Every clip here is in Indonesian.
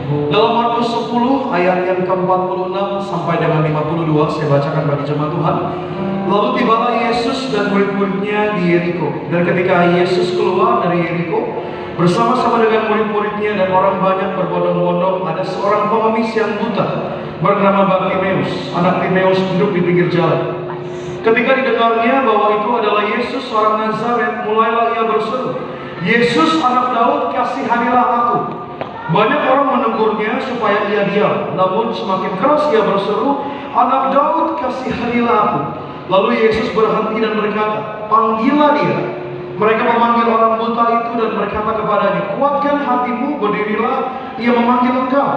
Dalam Markus 10 ayat yang ke-46 sampai dengan 52, saya bacakan bagi jemaat Tuhan. Lalu tibalah Yesus dan murid-muridnya di Yeriko. Dan ketika Yesus keluar dari Yeriko bersama-sama dengan murid-muridnya dan orang banyak berbondong-bondong, ada seorang pengemis yang buta bernama Bartimeus, anak Timeus, duduk di pinggir jalan. Ketika didengarnya bahwa itu adalah Yesus orang Nazaret, mulailah ia berseru, "Yesus anak Daud, kasihanilah aku." Banyak orang menegurnya supaya ia diam, namun semakin keras ia berseru, "Anak Daud, kasihanilah aku." Lalu Yesus berhenti dan berkata, "Panggillah dia." Mereka memanggil orang buta itu dan berkata kepadanya, "Kuatkan hatimu, berdirilah." Ia memanggil engkau.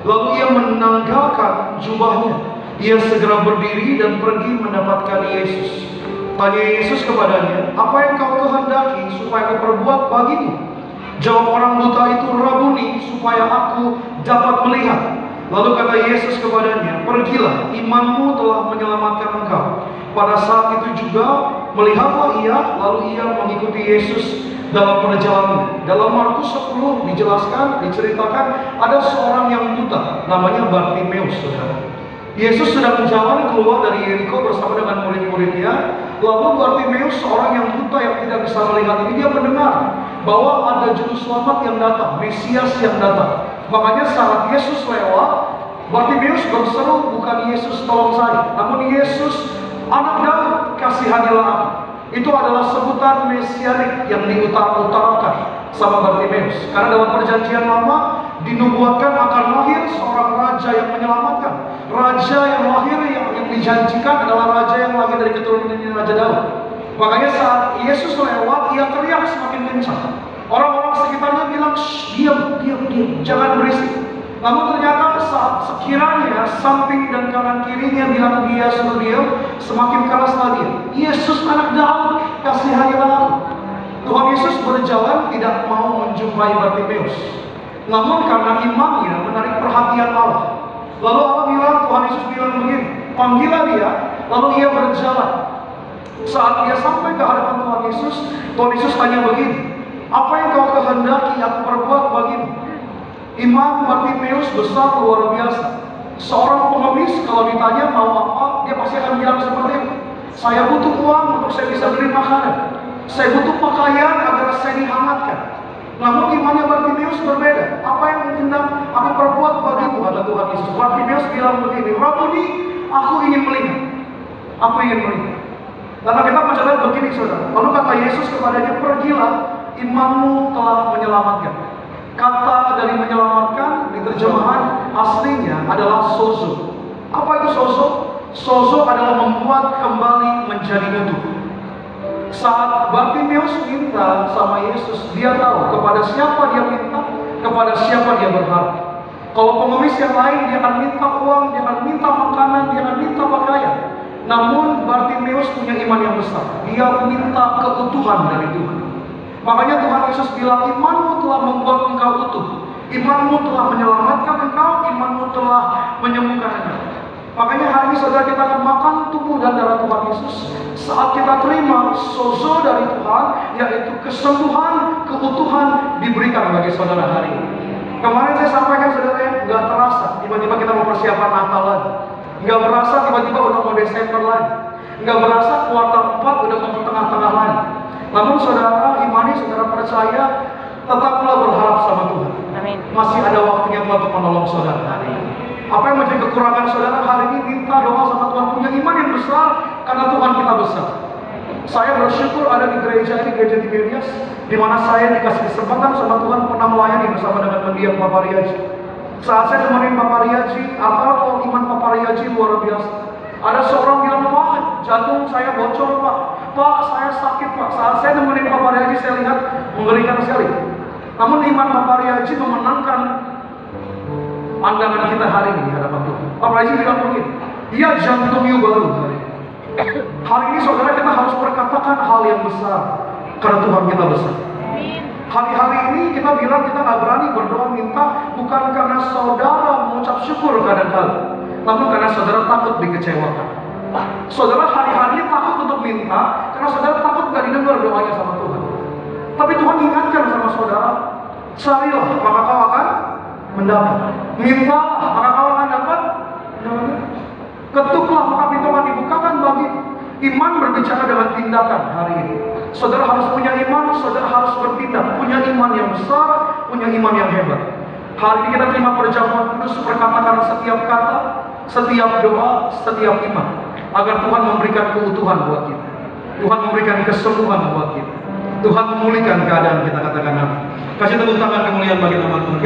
Lalu ia menanggalkan jubahnya. Ia segera berdiri dan pergi mendapatkan Yesus. Tanya Yesus kepadanya, "Apa yang kau kehendaki supaya aku perbuat bagimu?" Jawab orang buta itu, "Rabuni, supaya aku dapat melihat." Lalu kata Yesus kepadanya, "Pergilah, imanmu telah menyelamatkan engkau." Pada saat itu juga melihatlah ia, lalu ia mengikuti Yesus dalam perjalanan. Dalam Markus 10 diceritakan ada seorang yang buta, namanya Bartimeus, saudara. Yesus sedang jalan keluar dari Yeriko bersama dengan murid-muridnya. Lalu Bartimeus, seorang yang buta yang tidak bisa melihat ini, dia mendengar bahwa ada juru selamat yang datang, Mesias yang datang. Makanya saat Yesus lewat, Bartimeus berseru, bukan "Yesus tolong saya", namun "Yesus anak Daud, kasihanilah aku." Itu adalah sebutan mesianik yang diutarakan sama Bartimeus. Karena dalam perjanjian lama dinubuatkan akan lahir seorang raja yang menyelamatkan. Raja yang lahir yang dijanjikan adalah raja yang lahir dari keturunan Raja Daud. Makanya saat Yesus lewat, ia teriak semakin kencang. Orang-orang sekitarnya bilang, "Diam, jangan berisik." Namun ternyata saat sekiranya samping dan kanan kirinya bilang dia suruh diam, semakin keraslah dia. "Yesus anak Daud, kasihanilah aku." Tuhan Yesus berjalan tidak mau menjumpai Bartimeus. Namun karena imannya menarik perhatian Allah. Lalu Allah bilang, Tuhan Yesus bilang begini, "Panggillah dia." Lalu ia berjalan. Saat dia sampai ke hadapan Tuhan Yesus tanya begini, "Apa yang kau kehendaki aku perbuat bagimu?" Iman Bartimeus besar luar biasa. Seorang pengemis kalau ditanya mau apa, dia pasti akan bilang seperti itu. "Saya butuh uang untuk saya bisa beli makanan. Saya butuh pakaian agar saya dihangatkan." Namun imannya Bartimeus berbeda. "Apa yang hendak aku perbuat bagimu?" kata Tuhan Yesus. Bartimeus bilang begini, "Rabuni, aku ingin melihat." Aku ingin melihat. Dan kita mencatat begini, saudara. Lalu kata Yesus kepadanya, "Pergilah, imanmu telah menyelamatkan." Kata dari menyelamatkan di terjemahan aslinya adalah sozo. Apa itu sozo? Sozo adalah membuat kembali menjadi utuh. Saat Bartimeus minta sama Yesus, dia tahu kepada siapa dia minta, kepada siapa dia berharap. Kalau pengemis yang lain, dia akan minta uang, dia akan minta makanan, dia akan minta pakaian. Namun Bartimeus punya iman yang besar. Dia minta keutuhan dari Tuhan. Makanya Tuhan Yesus bilang, "Imanmu telah membuat engkau utuh. Imanmu telah menyelamatkan engkau, imanmu telah menyembuhkan engkau." Makanya hari ini saudara, kita akan makan tubuh dan darah Tuhan Yesus saat kita terima sozo dari Tuhan, yaitu kesembuhan, keutuhan diberikan bagi saudara hari ini. Kemarin saya sampaikan saudara, nggak terasa tiba-tiba kita mau persiapan Natal lagi. Nggak berasa tiba-tiba udah mau Desember lagi. Nggak berasa kuartal 4 udah mau ke tengah-tengah lagi. Namun saudara imani, saudara percaya, tetaplah berharap sama Tuhan. Amin. Masih ada waktunya Tuhan untuk menolong saudara hari ini. Apa yang menjadi kekurangan saudara hari ini, minta doa sama Tuhan, punya iman yang besar karena Tuhan kita besar. Saya bersyukur ada di gereja ini, gereja Tiberias, di mana saya dikasih kesempatan sama Tuhan pernah melayani bersama dengan mendiang Bapak Riaji. Saat saya nemenin Bapak Riaji, atau iman Bapak Riaji luar biasa. Ada seorang bilang, "Pak, jantung saya bocor, Pak. Pak, saya sakit, Pak." Saat saya nemenin Bapak Riaji, saya lihat mengerikan sekali. Namun iman Bapak Riaji memenangkan pandangan kita hari ini di hadapan Tuhan. Bapak Riaji bilang begini, "Iya, jantung you baru hari ini." Hari ini saudara, kita harus berkatakan hal yang besar karena Tuhan kita besar. Hari-hari ini kita bilang kita nggak berani berdoa minta, bukan karena saudara mengucap syukur kadang-kadang, namun karena saudara takut dikecewakan. Saudara hari-hari ini takut untuk minta karena saudara takut nggak didengar doanya sama Tuhan. Tapi Tuhan ingatkan sama saudara, "Carilah maka kau akan mendapat. Mintalah, maka kau akan dapat. Ketuklah, maka pintu akan dibukakan bagi. Iman berbicara dengan tindakan hari ini. Saudara harus punya iman, saudara harus bertindak. Punya iman yang besar, punya iman yang hebat. Hari ini kita terima perjamuan kudus, perkatakan setiap kata, setiap doa, setiap iman, agar Tuhan memberikan keutuhan buat kita. Tuhan memberikan kesembuhan buat kita. Tuhan memulihkan keadaan kita, katakan amin. Kasih tepuk tangan kemuliaan bagi nama Tuhan.